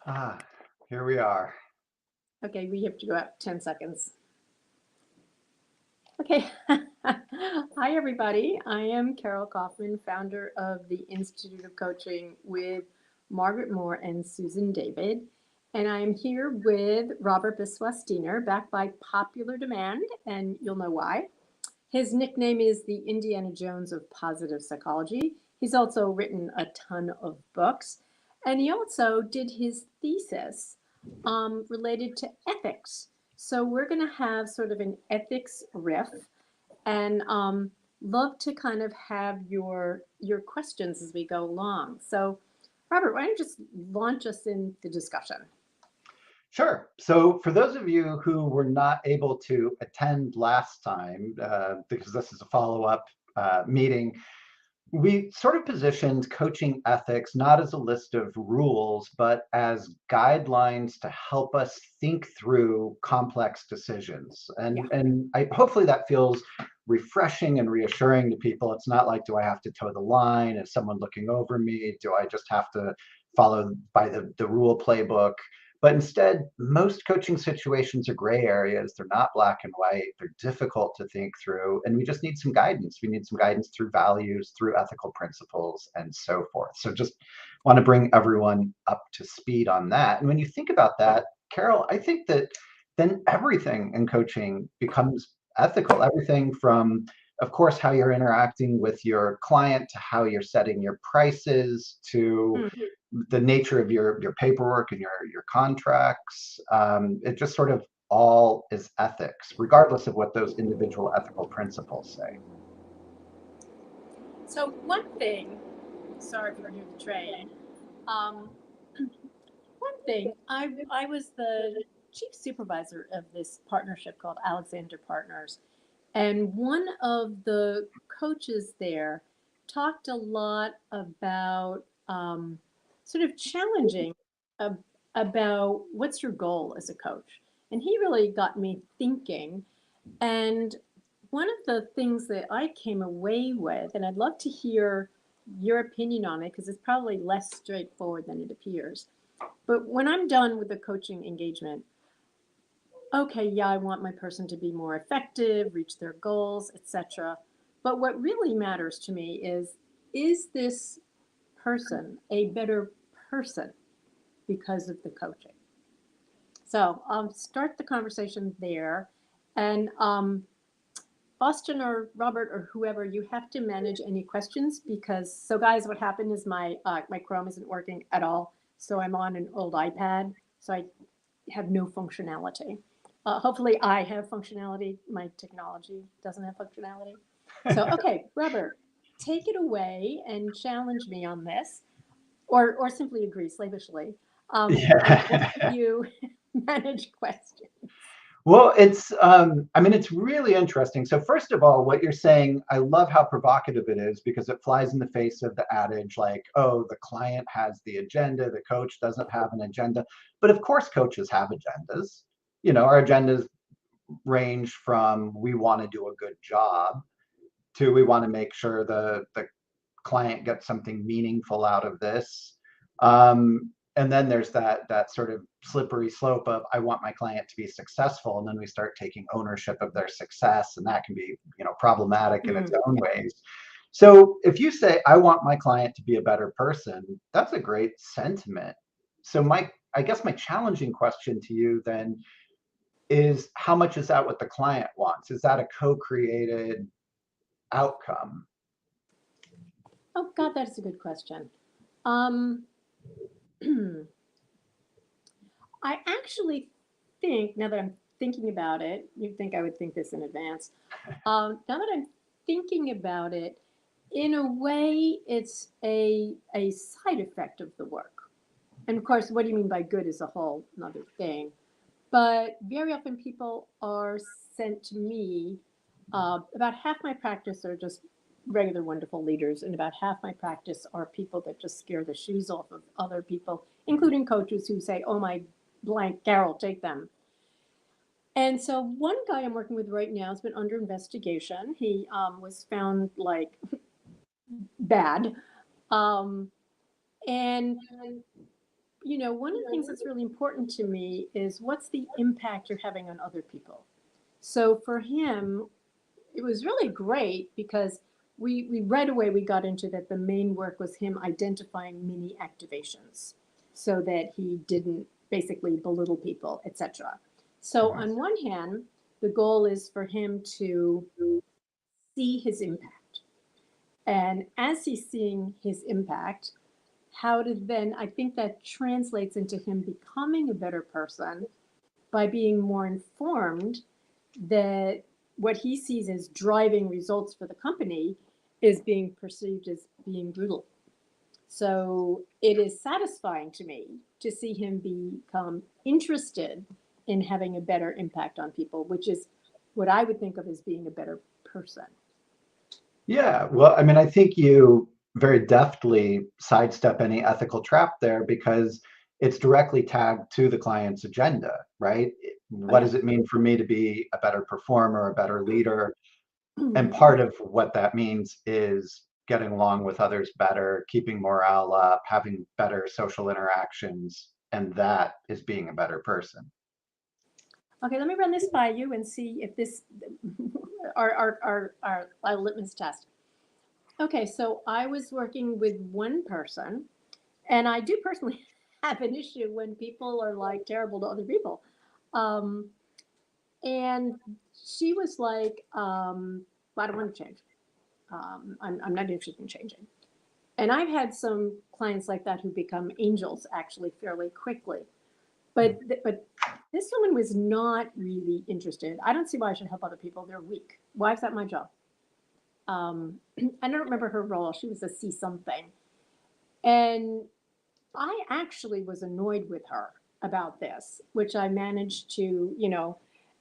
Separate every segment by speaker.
Speaker 1: Ah, here we are.
Speaker 2: Okay, we have to go out 10 seconds. Okay. Hi, everybody. I am Carol Kauffman, founder of the Institute of Coaching with Margaret Moore and Susan David. And I am here with Robert Biswas Deiner, back by popular demand, and you'll know why. His nickname is the Indiana Jones of positive psychology. He's also written a ton of books, and he also did his thesis related to ethics. So we're going to have sort of an ethics riff, and love to kind of have your questions as we go along. So, Robert, why don't you just launch us in the discussion?
Speaker 1: Sure. So, for those of you who were not able to attend last time, because this is a follow-up meeting, we sort of positioned coaching ethics not as a list of rules, but as guidelines to help us think through complex decisions.
Speaker 2: Yeah.
Speaker 1: Hopefully that feels refreshing and reassuring to people. It's not like, do I have to toe the line? Is someone looking over me? Do I just have to follow by the rule playbook? But instead, most coaching situations are gray areas. They're not black and white. They're difficult to think through. And we just need some guidance. We need some guidance through values, through ethical principles, and so forth. So just want to bring everyone up to speed on that. And when you think about that, Carol, I think that then everything in coaching becomes ethical. Everything from, of course, how you're interacting with your client to how you're setting your prices to
Speaker 2: Hmm.
Speaker 1: the nature of your paperwork and your contracts. It just sort of all is ethics, regardless of what those individual ethical principles say.
Speaker 2: So, one thing, sorry if you can hear the train. Um, One thing, I was the chief supervisor of this partnership called Alexander Partners, and one of the coaches there talked a lot about sort of challenging ab- about what's your goal as a coach. And he really got me thinking. And one of the things that I came away with, and I'd love to hear your opinion on it because it's probably less straightforward than it appears. But when I'm done with the coaching engagement, okay, yeah, I want my person to be more effective, reach their goals, etc. But what really matters to me is this person a better person because of the coaching? So I'll start the conversation there. And Austin or Robert or whoever, you have to manage any questions because, so guys, what happened is my Chrome isn't working at all. So I'm on an old iPad. So I have no functionality. Hopefully, I have functionality. My technology doesn't have functionality. So, okay, Robert, take it away and challenge me on this, or simply agree slavishly. I'll let
Speaker 1: Yeah.
Speaker 2: you manage questions.
Speaker 1: Well, I mean, it's really interesting. So, first of all, what you're saying, I love how provocative it is because it flies in the face of the adage like, oh, the client has the agenda, the coach doesn't have an agenda. But of course, coaches have agendas. Our agendas range from we want to do a good job to we want to make sure the client gets something meaningful out of this. And then there's that sort of slippery slope of I want my client to be successful, and then we start taking ownership of their success, and that can be problematic in its own
Speaker 2: Yeah.
Speaker 1: ways. So if you say I want my client to be a better person, that's a great sentiment. So I guess my challenging question to you then is how much is that what the client wants? Is that a co-created outcome?
Speaker 2: Oh God, that is a good question. Um, I actually think now that I'm thinking about it, you'd think I would think this in advance. Now that I'm thinking about it, in a way, it's a side effect of the work. And of course, what do you mean by good is a whole another thing. But very often people are sent to me. About half my practice are just regular wonderful leaders, and about half my practice are people that just scare the shoes off of other people, including coaches who say, "Oh my blank, Carol, take them." And so one guy I'm working with right now has been under investigation. He was found like bad, um, and one of the things that's really important to me is what's the impact you're having on other people. So for him, it was really great because we right away we got into that the main work was him identifying mini activations so that he didn't basically belittle people, etc. So
Speaker 1: Mhm.
Speaker 2: on one hand, the goal is for him to see his impact. And as he's seeing his impact, how to then, I think that translates into him becoming a better person by being more informed that what he sees as driving results for the company is being perceived as being brutal. So it is satisfying to me to see him become interested in having a better impact on people, which is what I would think of as being a better person.
Speaker 1: Yeah, well, I mean, I think you very deftly sidestep any ethical trap there because it's directly tagged to the client's agenda, right?
Speaker 2: Oh,
Speaker 1: What
Speaker 2: yeah.
Speaker 1: does it mean for me to be a better performer, a better leader? And part of what that means is getting along with others better, keeping morale up, having better social interactions, and that is being a better person.
Speaker 2: Okay, let me run this by you and see if this our litmus test. Okay, so I was working with one person, and I do personally have an issue when people are like terrible to other people. Um, and she was like, well, I don't want to change. I'm not interested in changing. And I've had some clients like that who become angels actually fairly quickly. But this woman was not really interested. I don't see why I should help other people. They're weak. Why is that my job? I don't remember her role. She was a C something. And I actually was annoyed with her about this, which I managed to,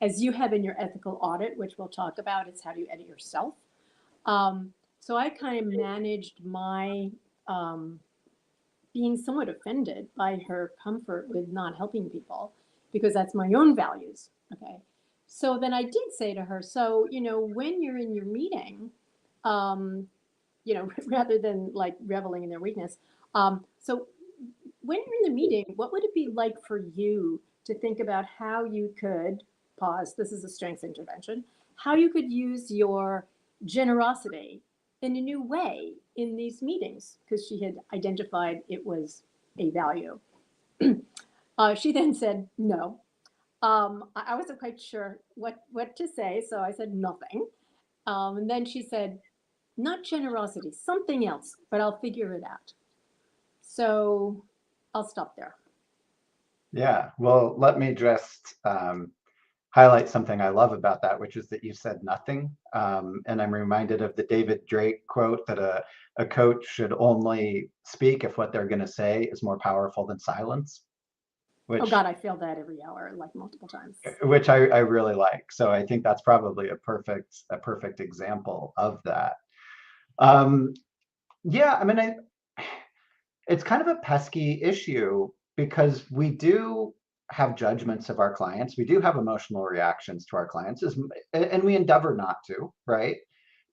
Speaker 2: as you have in your ethical audit, which we'll talk about, it's how do you edit yourself. So I kind of managed my um, being somewhat offended by her comfort with not helping people because that's my own values. Okay. So then I did say to her, so, when you're in your meeting, um, rather than like reveling in their weakness, so when you're in the meeting, what would it be like for you to think about how you could pause? This is a strengths intervention. How you could use your generosity in a new way in these meetings, because she had identified it was a value. She then said no. I wasn't quite sure what to say, so I said nothing. And then she said, not generosity, something else, but I'll figure it out. So I'll stop there.
Speaker 1: Yeah, well, let me just highlight something I love about that, which is that you said nothing. And I'm reminded of the David Drake quote that a coach should only speak if what they're going to say is more powerful than silence,
Speaker 2: Oh
Speaker 1: which
Speaker 2: God, I failed that every hour, like multiple times.
Speaker 1: which I really like. So I think that's probably a perfect example of that. Um, yeah, I mean, it's kind of a pesky issue because we do have judgments of our clients. We do have emotional reactions to our clients, and we endeavor not to, right?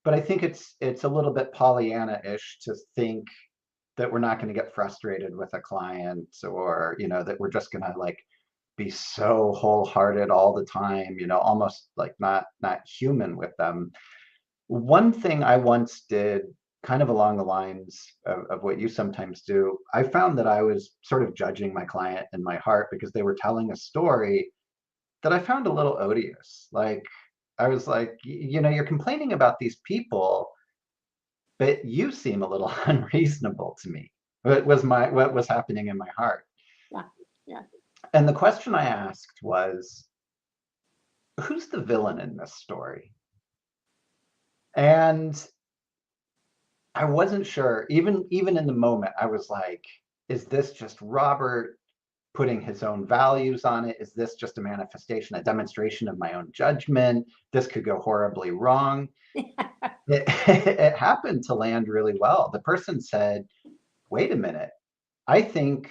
Speaker 1: But I think it's a little bit Pollyanna-ish to think that we're not going to get frustrated with a client, or that we're just going to like be so wholehearted all the time, almost like not human with them. One thing I once did, kind of along the lines of what you sometimes do, I found that I was sort of judging my client in my heart because they were telling a story that I found a little odious. Like, I was like, you're complaining about these people, but you seem a little unreasonable to me. What was happening in my heart?
Speaker 2: Yeah, yeah.
Speaker 1: And the question I asked was, who's the villain in this story? And I wasn't sure. Even in the moment, I was like, is this just Robert putting his own values on it? Is this just a manifestation, a demonstration of my own judgment? This could go horribly wrong. It, it happened to land really well. The person said, wait a minute, I think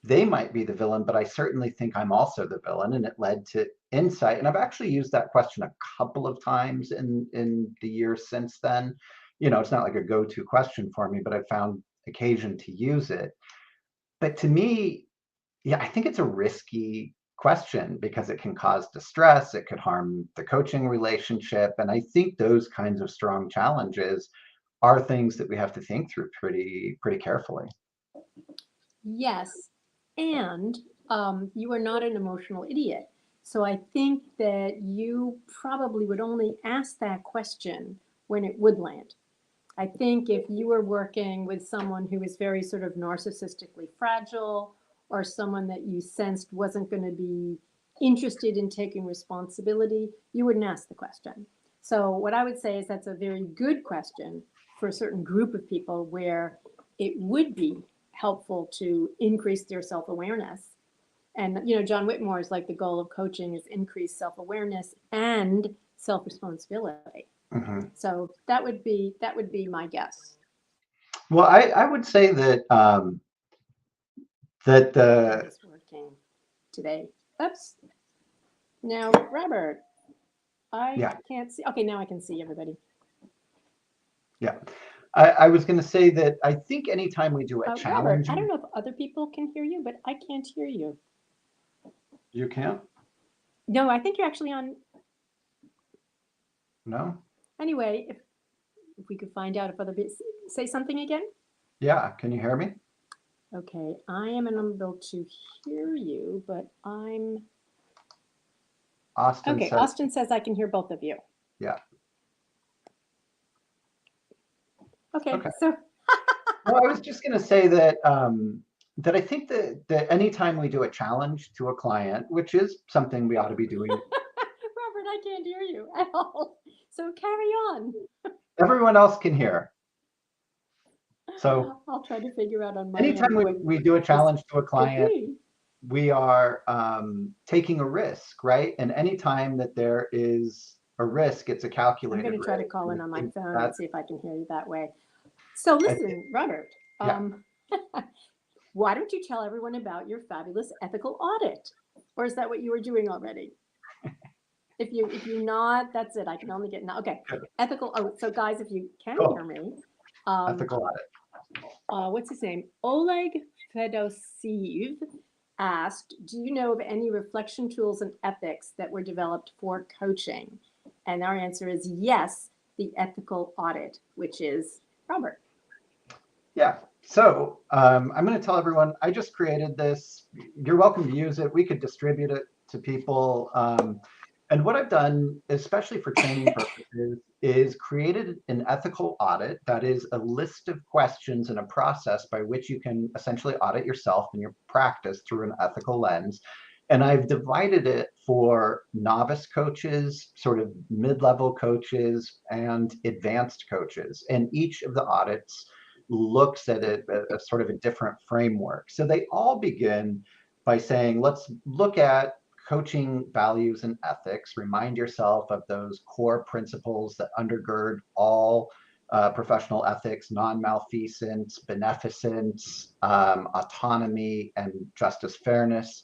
Speaker 1: they might be the villain, but I certainly think I'm also the villain. And it led to insight. And I've actually used that question a couple of times in the years since then. It's not like a go-to question for me, but I've found occasion to use it. But to me, yeah, I think it's a risky question because it can cause distress, it could harm the coaching relationship. And I think those kinds of strong challenges are things that we have to think through pretty carefully.
Speaker 2: Yes, and you are not an emotional idiot. So I think that you probably would only ask that question when it would land. I think if you were working with someone who is very sort of narcissistically fragile, or someone that you sensed wasn't going to be interested in taking responsibility, you wouldn't ask the question. So, what I would say is that's a very good question for a certain group of people where it would be helpful to increase their self awareness. And, John Whitmore is like the goal of coaching is increase self awareness and self responsibility.
Speaker 1: Mhm.
Speaker 2: So that would be my guess.
Speaker 1: Well, I would say that that
Speaker 2: Nothing
Speaker 1: the
Speaker 2: is working today. Oops. Now, Robert, I
Speaker 1: yeah,
Speaker 2: can't see. Okay, now I can see everybody.
Speaker 1: yeah. I was going to say that I think anytime we do a
Speaker 2: Robert, I
Speaker 1: challenging,
Speaker 2: don't know if other people can hear you, but I can't hear you.
Speaker 1: you can't?
Speaker 2: No, I think you're actually on.
Speaker 1: No?
Speaker 2: Anyway, if we could find out if other people say something again.
Speaker 1: Yeah, can you hear me?
Speaker 2: Okay, I am unable to hear you, but I'm.
Speaker 1: Austin
Speaker 2: Okay,
Speaker 1: says,
Speaker 2: Austin says I can hear both of you.
Speaker 1: yeah.
Speaker 2: Okay,
Speaker 1: Okay.
Speaker 2: so
Speaker 1: Well, I was just going to say that that I think that anytime we do a challenge to a client, which is something we ought to be doing,
Speaker 2: Robert, I can't hear you at all. So carry on.
Speaker 1: everyone else can hear. So
Speaker 2: I'll try to figure out on my
Speaker 1: anytime
Speaker 2: end what
Speaker 1: we do a
Speaker 2: this
Speaker 1: challenge to a
Speaker 2: could
Speaker 1: client,
Speaker 2: be.
Speaker 1: we are taking a risk, right? And anytime that there is a risk, it's a
Speaker 2: I'm going
Speaker 1: calculated
Speaker 2: to try to
Speaker 1: risk.
Speaker 2: call
Speaker 1: And
Speaker 2: in on
Speaker 1: I
Speaker 2: my
Speaker 1: think
Speaker 2: phone
Speaker 1: that,
Speaker 2: and see if I can hear you that way. So
Speaker 1: I think,
Speaker 2: listen, Robert,
Speaker 1: yeah.
Speaker 2: why don't you tell everyone about your fabulous ethical audit? Or is that what you were doing already? If you not, that's it. I can only get now. Okay,
Speaker 1: Good.
Speaker 2: ethical. Oh, so guys, if you can
Speaker 1: Cool.
Speaker 2: hear me, um,
Speaker 1: Ethical audit.
Speaker 2: what's his name? Oleg Fedosiv asked, "Do you know of any reflection tools and ethics that were developed for coaching?" And our answer is yes, the ethical audit, which is Robert.
Speaker 1: Yeah. So I'm going to tell everyone I just created this. You're welcome to use it. We could distribute it to people. And what I've done, especially for training purposes, is created an ethical audit that is a list of questions and a process by which you can essentially audit yourself and your practice through an ethical lens. And I've divided it for novice coaches, sort of mid-level coaches, and advanced coaches. And each of the audits looks at it as sort of a different framework. So they all begin by saying, let's look at coaching values and ethics. Remind yourself of those core principles that undergird all professional ethics: non-malfeasance, beneficence, autonomy, and justice, fairness.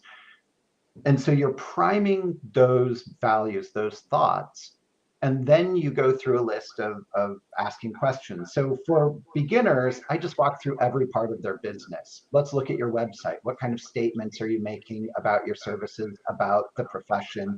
Speaker 1: And so you're priming those values, those thoughts, and then you go through a list of asking questions. So for beginners, I just walk through every part of their business. Let's look at your website. What kind of statements are you making about your services, about the profession?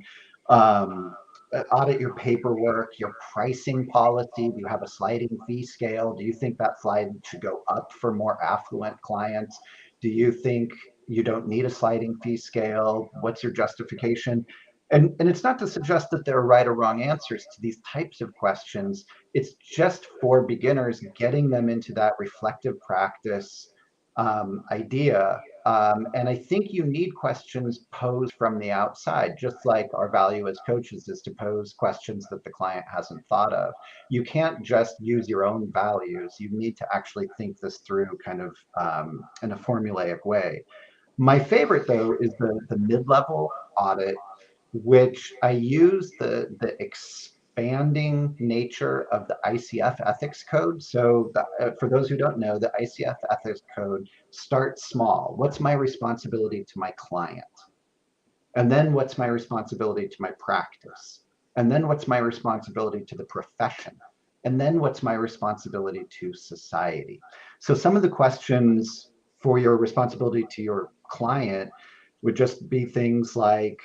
Speaker 1: Audit your paperwork, your pricing policy. Do you have a sliding fee scale? Do you think that slide should go up for more affluent clients? Do you think you don't need a sliding fee scale? What's your justification? And it's not to suggest that there are right or wrong answers to these types of questions. It's just for beginners, getting them into that reflective practice idea. And I think you need questions posed from the outside, just like our value as coaches is to pose questions that the client hasn't thought of. You can't just use your own values. You need to actually think this through kind of in a formulaic way. My favorite, though, is the mid-level audit, which I use the expanding nature of the ICF ethics code. So for those who don't know, the ICF ethics code starts small. What's my responsibility to my client? And then what's my responsibility to my practice? And then what's my responsibility to the profession? And then what's my responsibility to society? So some of the questions for your responsibility to your client would just be things like,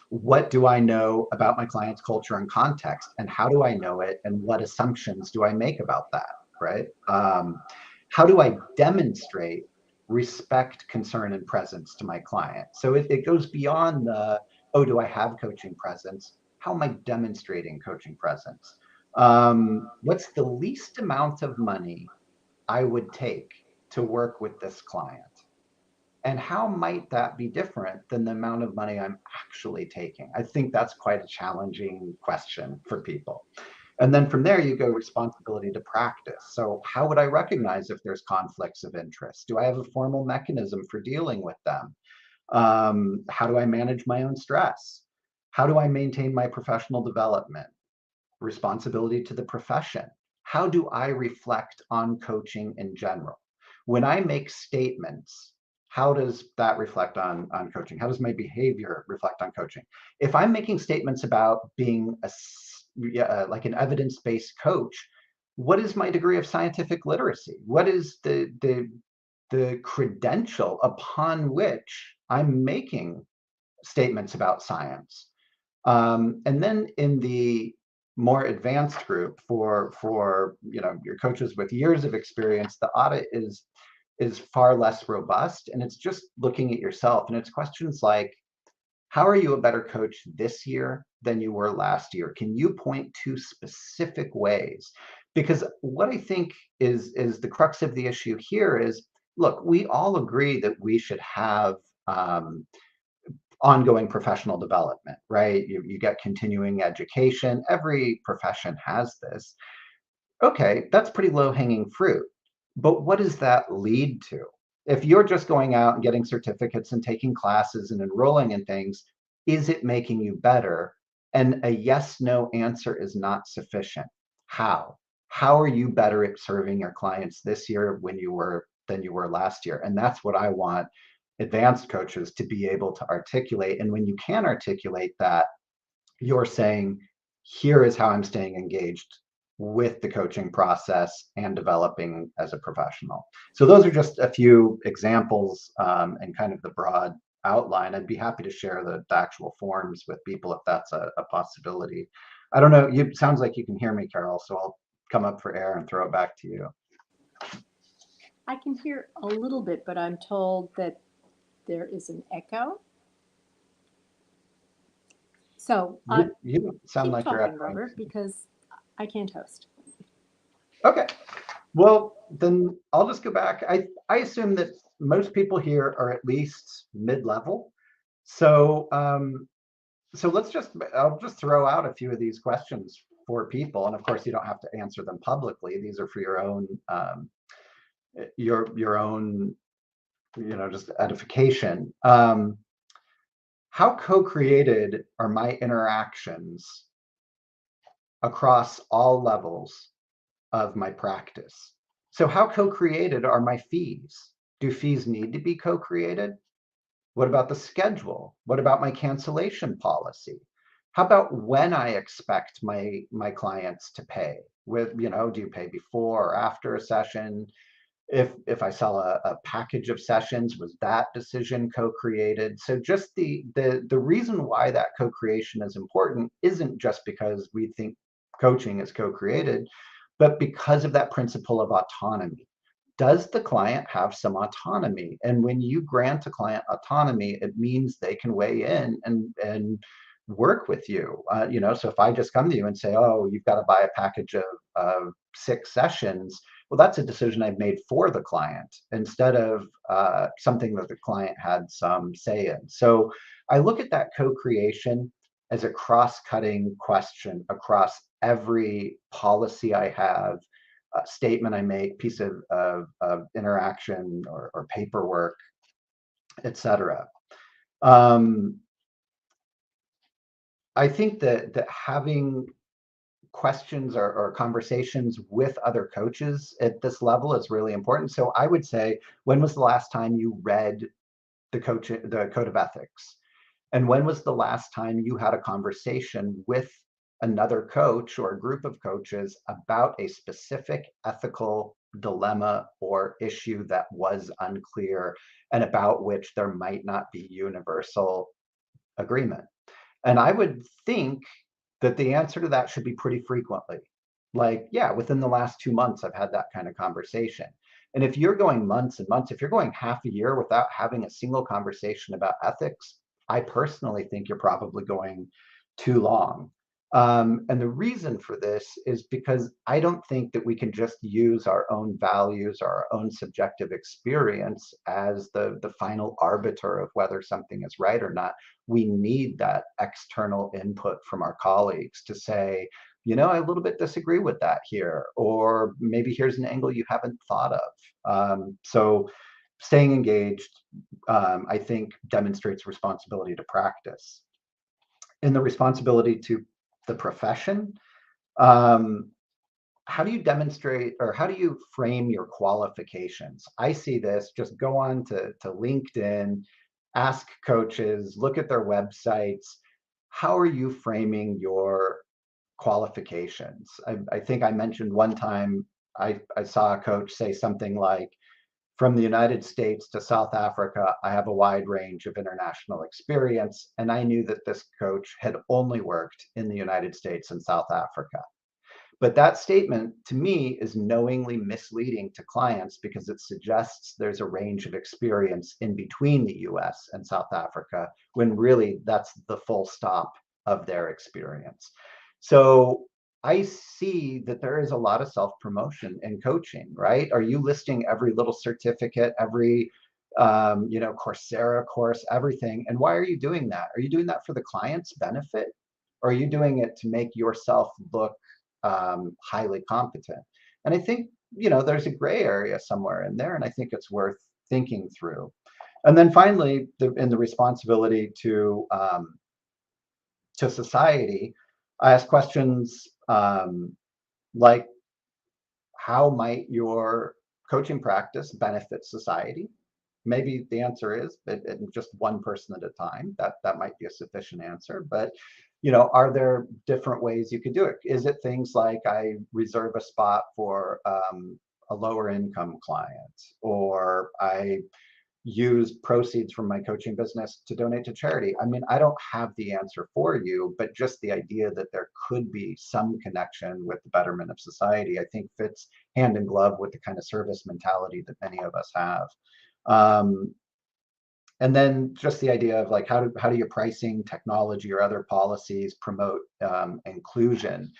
Speaker 1: what do I know about my client's culture and context, and how do I know it, and what assumptions do I make about that, right? How do I demonstrate respect, concern, and presence to my client? So it goes beyond the, oh, do I have coaching presence? How am I demonstrating coaching presence? What's the least amount of money I would take to work with this client? And how might that be different than the amount of money I'm actually taking? I think that's quite a challenging question for people. And then from there, you go responsibility to practice. So how would I recognize if there's conflicts of interest? Do I have a formal mechanism for dealing with them? How do I manage my own stress? How do I maintain my professional development? Responsibility to the profession. How do I reflect on coaching in general? When I make statements, how does that reflect on coaching? How does my behavior reflect on coaching? If I'm making statements about being like an evidence-based coach, what is my degree of scientific literacy? What is the credential upon which I'm making statements about science? And then in the more advanced group for your coaches with years of experience, the audit is far less robust, and it's just looking at yourself, and it's questions like, how are you a better coach this year than you were last year? Can you point to specific ways? Because what I think is the crux of the issue here is, look, we all agree that we should have ongoing professional development, right? You get continuing education. Every profession has this. Okay, that's pretty low-hanging fruit. But what does that lead to? If you're just going out and getting certificates and taking classes and enrolling in things, is it making you better? And a yes/no answer is not sufficient. How? How are you better at serving your clients this year than you were last year? And that's what I want advanced coaches to be able to articulate. And when you can articulate that, you're saying, here is how I'm staying engaged with the coaching process and developing as a professional. So those are just a few examples, and kind of the broad outline. I'd be happy to share the actual forms with people if that's a possibility. I don't know, sounds like you can hear me, Carol, so I'll come up for air and throw it back to you.
Speaker 2: I can hear a little bit, but I'm told that there is an echo. So
Speaker 1: You sound
Speaker 2: keep
Speaker 1: like you're
Speaker 2: talking,
Speaker 1: echoing.
Speaker 2: Robert, because I can't host.
Speaker 1: Okay. Well, then I'll just go back. I assume that most people here are at least mid-level. So I'll just throw out a few of these questions for people. And of course, you don't have to answer them publicly. These are for your own, just edification. How co-created are my interactions across all levels of my practice? So how co-created are my fees? Do fees need to be co-created? What about the schedule? What about my cancellation policy? How about when I expect my clients to pay? Do you pay before or after a session? If I sell a package of sessions, was that decision co-created? So just the reason why that co-creation is important isn't just because we think coaching is co-created, but because of that principle of autonomy. Does the client have some autonomy? And when you grant a client autonomy, it means they can weigh in and work with you. So if I just come to you and say, oh, you've got to buy a package of 6 sessions, well, that's a decision I've made for the client instead of something that the client had some say in. So I look at that co-creation as a cross-cutting question across every policy I have, statement I make, piece of interaction or paperwork, etc. I think that having questions or conversations with other coaches at this level is really important. So I would say, when was the last time you read the Code of Ethics? And when was the last time you had a conversation with another coach or a group of coaches about a specific ethical dilemma or issue that was unclear and about which there might not be universal agreement. And I would think that the answer to that should be pretty frequently. Like, yeah, within the last 2 months, I've had that kind of conversation. And if you're going months and months, if you're going half a year without having a single conversation about ethics, I personally think you're probably going too long. And the reason for this is because I don't think that we can just use our own values or our own subjective experience as the final arbiter of whether something is right or not. We need that external input from our colleagues to say, I a little bit disagree with that here, or maybe here's an angle you haven't thought of. So staying engaged, I think, demonstrates responsibility to practice. And the responsibility to the profession, um, how do you demonstrate or how do you frame your qualifications? I see this, just go on to LinkedIn, ask coaches, look at their websites. How are you framing your qualifications? I think I mentioned one time I saw a coach say something like, from the United States to South Africa, I have a wide range of international experience. And I knew that this coach had only worked in the United States and South Africa. But that statement to me is knowingly misleading to clients because it suggests there's a range of experience in between the US and South Africa, when really that's the full stop of their experience. So I see that there is a lot of self-promotion in coaching, right? Are you listing every little certificate, every Coursera course, everything? And why are you doing that? Are you doing that for the client's benefit? Or are you doing it to make yourself look highly competent? And I think, there's a gray area somewhere in there, and I think it's worth thinking through. And then finally, in the responsibility to society, I ask questions like, how might your coaching practice benefit society? Maybe the answer is just one person at a time. That might be a sufficient answer. But are there different ways you could do it? Is it things like I reserve a spot for a lower income client, or I use proceeds from my coaching business to donate to charity? I mean, I don't have the answer for you, but just the idea that there could be some connection with the betterment of society, I think fits hand in glove with the kind of service mentality that many of us have. Um, and then just the idea of like, how do your pricing, technology, or other policies promote inclusion?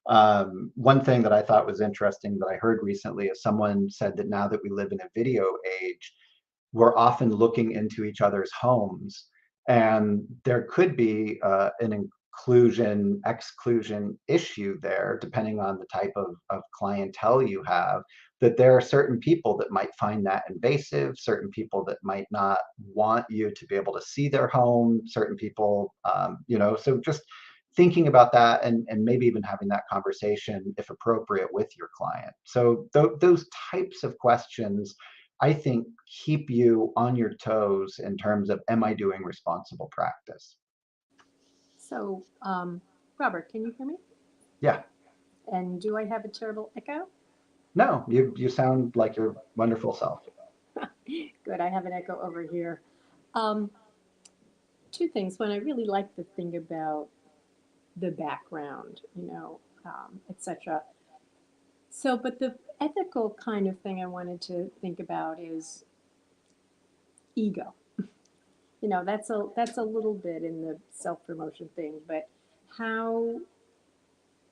Speaker 1: One thing that I thought was interesting that I heard recently is someone said that now that we live in a video age, we're often looking into each other's homes, and there could be an inclusion exclusion issue there, depending on the type of clientele you have, that there are certain people that might find that invasive, certain people that might not want you to be able to see their home, certain people, so just thinking about that, and maybe even having that conversation, if appropriate, with your client. So those types of questions, I think, keep you on your toes in terms of, am I doing responsible practice?
Speaker 2: So, Robert, can you hear me?
Speaker 1: Yeah.
Speaker 2: And do I have a terrible echo?
Speaker 1: No, you sound like your wonderful self.
Speaker 2: Good, I have an echo over here. Um, Two things. One, I really like to think about the background, etc. So, but the ethical kind of thing I wanted to think about is ego. That's a little bit in the self promotion thing, but how,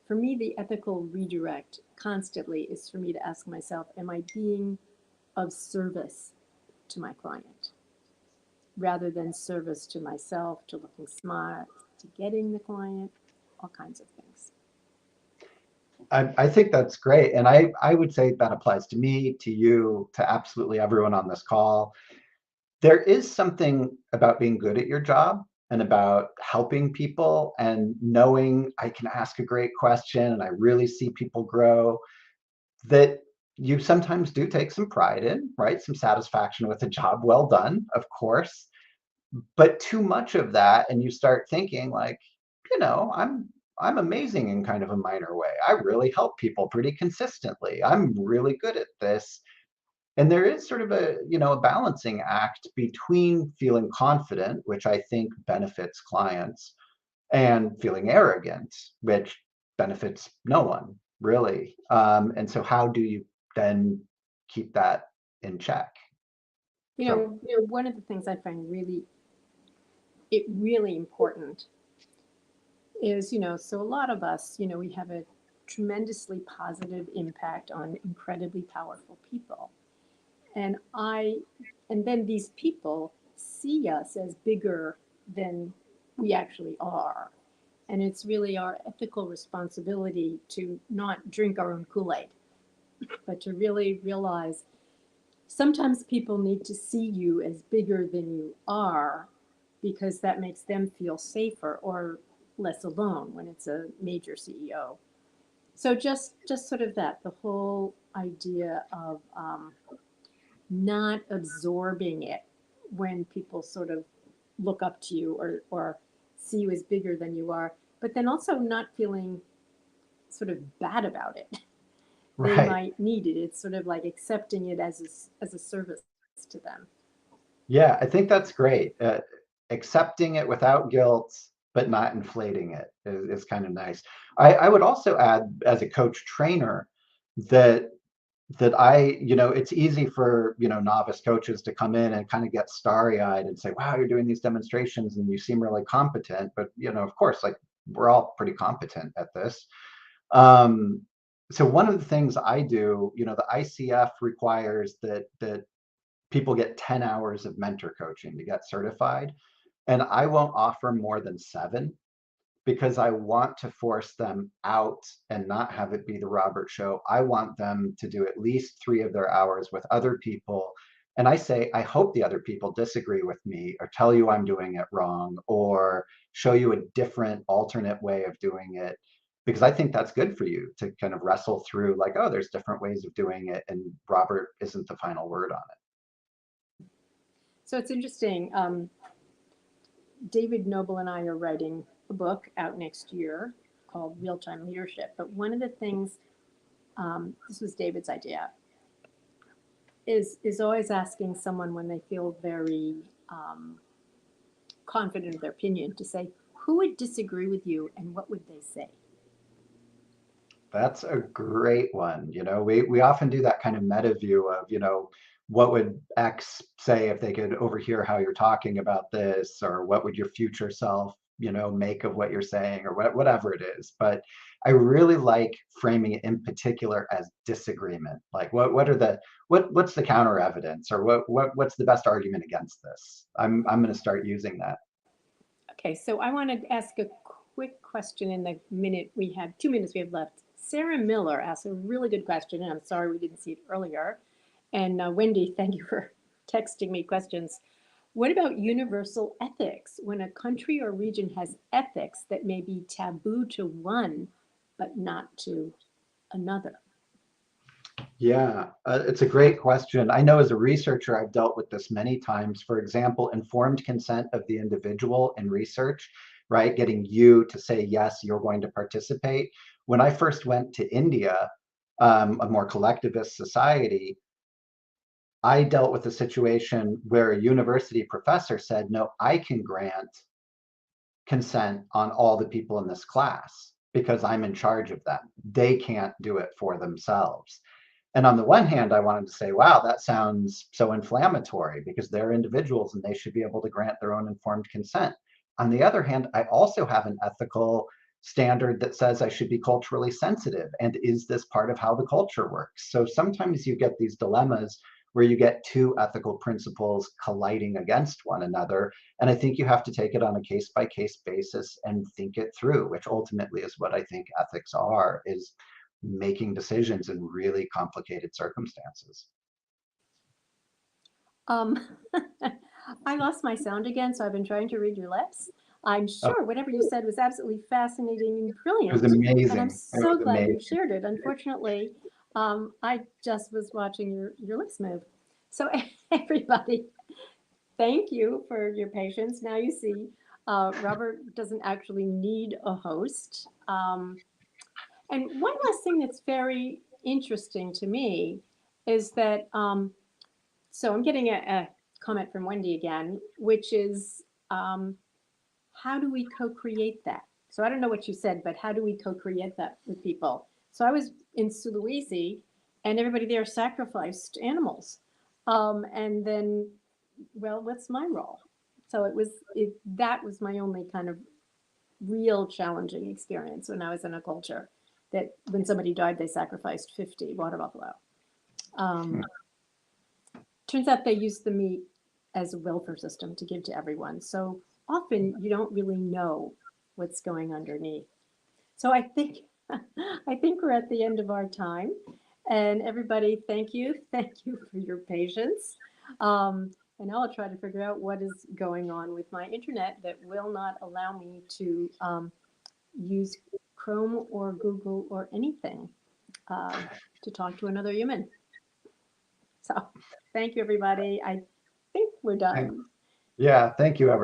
Speaker 2: for me, the ethical redirect constantly is for me to ask myself, am I being of service to my client rather than service to myself, to looking smart, to getting the client, all kinds of things.
Speaker 1: I think that's great. And I would say that applies to me, to you, to absolutely everyone on this call. There is something about being good at your job and about helping people and knowing I can ask a great question and I really see people grow, that you sometimes do take some pride in, right? Some satisfaction with a job well done, of course. But too much of that, and you start thinking like, I'm I'm amazing in kind of a minor way. I really help people pretty consistently. I'm really good at this. And there is sort of a, a balancing act between feeling confident, which I think benefits clients, and feeling arrogant, which benefits no one, really. And so how do you then keep that in check? So,
Speaker 2: One of the things I find really important is, so a lot of us, we have a tremendously positive impact on incredibly powerful people. And and then these people see us as bigger than we actually are. And it's really our ethical responsibility to not drink our own Kool-Aid, but to really realize sometimes people need to see you as bigger than you are because that makes them feel safer or less alone when it's a major CEO. So just sort of that, the whole idea of not absorbing it when people sort of look up to you or see you as bigger than you are, but then also not feeling sort of bad about it. They
Speaker 1: right.
Speaker 2: might need it. It's sort of like accepting it as a service to them.
Speaker 1: Yeah, I think that's great. Accepting it without guilt, but not inflating it is kind of nice. I would also add, as a coach trainer, that it's easy for, novice coaches to come in and kind of get starry-eyed and say, wow, you're doing these demonstrations and you seem really competent. But, of course, like we're all pretty competent at this. Um, so one of the things I do, the ICF requires that people get 10 hours of mentor coaching to get certified. And I won't offer more than 7 because I want to force them out and not have it be the Robert show. I want them to do at least 3 of their hours with other people. And I say, I hope the other people disagree with me or tell you I'm doing it wrong or show you a different alternate way of doing it. Because I think that's good for you to kind of wrestle through like, oh, there's different ways of doing it. And Robert isn't the final word on it.
Speaker 2: So it's interesting. David Noble and I are writing a book out next year called Real Time Leadership. But one of the things, this was David's idea, is always asking someone when they feel very confident of their opinion to say, who would disagree with you and what would they say?
Speaker 1: That's a great one. We often do that kind of meta view of, what would X say if they could overhear how you're talking about this, or what would your future self, make of what you're saying, or whatever it is. But I really like framing it in particular as disagreement. Like what's the counter evidence, or what's the best argument against this? I'm going to start using that.
Speaker 2: Okay, so I want to ask a quick question in the 2 minutes we have left. Sarah Miller asked a really good question, and I'm sorry we didn't see it earlier. And Wendy, thank you for texting me questions. What about universal ethics? When a country or region has ethics that may be taboo to one, but not to another?
Speaker 1: Yeah, it's a great question. I know as a researcher, I've dealt with this many times. For example, informed consent of the individual in research, right? Getting you to say, yes, you're going to participate. When I first went to India, a more collectivist society, I dealt with a situation where a university professor said, no, I can grant consent on all the people in this class because I'm in charge of them. They can't do it for themselves. And on the one hand, I wanted to say, wow, that sounds so inflammatory because they're individuals and they should be able to grant their own informed consent. On the other hand, I also have an ethical standard that says I should be culturally sensitive. And is this part of how the culture works? So sometimes you get these dilemmas where you get two ethical principles colliding against one another. And I think you have to take it on a case by case basis and think it through, which ultimately is what I think ethics are, is making decisions in really complicated circumstances.
Speaker 2: Um, I lost my sound again, so I've been trying to read your lips. I'm
Speaker 1: Oh,
Speaker 2: sure whatever you said was absolutely fascinating and
Speaker 1: it was
Speaker 2: brilliant, and I'm
Speaker 1: amazing. It
Speaker 2: so
Speaker 1: was
Speaker 2: glad you
Speaker 1: amazing.
Speaker 2: shared it. Unfortunately, I just was watching your lips move. So everybody, thank you for your patience. Now you see. Robert doesn't actually need a host. And one last thing that's very interesting to me is that, so I'm getting a comment from Wendy again, which is, how do we co-create that? So I don't know what you said, but how do we co-create that with people? So I was in Sulawesi, and everybody there sacrificed animals. And then, well, what's my role? So that was my only kind of real challenging experience when I was in a culture that when somebody died, they sacrificed 50 water buffalo. Um, Turns out they use the meat as a welfare system to give to everyone. So often you don't really know what's going underneath. So I think I think we're at the end of our time. And everybody, thank you. Thank you for your patience. And I'll try to figure out what is going on with my internet that will not allow me to use Chrome or Google or anything to talk to another human. So thank you, everybody. I think we're done.
Speaker 1: Yeah, thank you, everyone.